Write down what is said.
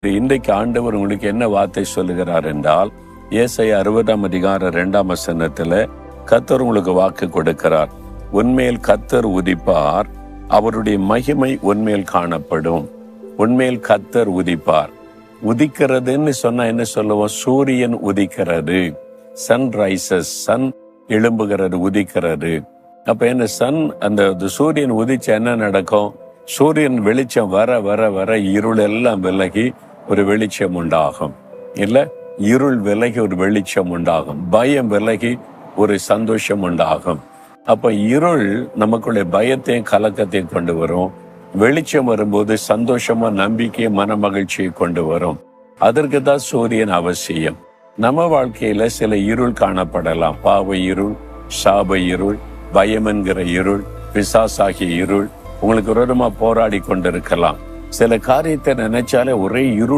இன்றைக்கு ஆண்டவர் உங்களுக்கு என்ன வார்த்தை சொல்லுகிறார் என்றால், ஏசாயா 60:2 கர்த்தர் உங்களுக்கு வாக்கு கொடுக்கிறார். உன்மேல் கர்த்தர் உதிப்பார், அவருடைய மகிமை உன்மேல் காணப்படும். உன்மேல் கர்த்தர் உதிப்பார். உதிக்கிறதுன்னு சொன்னா என்ன சொல்லுவோம்? சூரியன் உதிக்கிறது, சன்ரைசஸ், சன் எழும்புகிறது, உதிக்கிறது. அப்ப என்ன அந்த சூரியன் உதிச்சா என்ன நடக்கும்? சூரியன் வெளிச்சம் வர வர வர இருள் எல்லாம் விலகி ஒரு வெளிச்சம் உண்டாகும். இல்ல, இருள் விலகி ஒரு வெளிச்சம் உண்டாகும், பயம் விலகி ஒரு சந்தோஷம் உண்டாகும். அப்ப இருள் நமக்குள்ள பயத்தையும் கலக்கத்தையும் கொண்டு வரும். வெளிச்சம் வரும்போது சந்தோஷமா நம்பிக்கையும் மன மகிழ்ச்சியை கொண்டு வரும். அதற்கு தான் சூரியன் அவசியம். நம்ம வாழ்க்கையில சில இருள் காணப்படலாம். பாவ இருள், சாப இருள், பயம் என்கிற இருள், பிசாசாகிய இருள் உங்களுக்கு விரோதமா போராடி கொண்டிருக்கலாம். சில காரியத்தை நினைச்சாலே ஒரே இருள்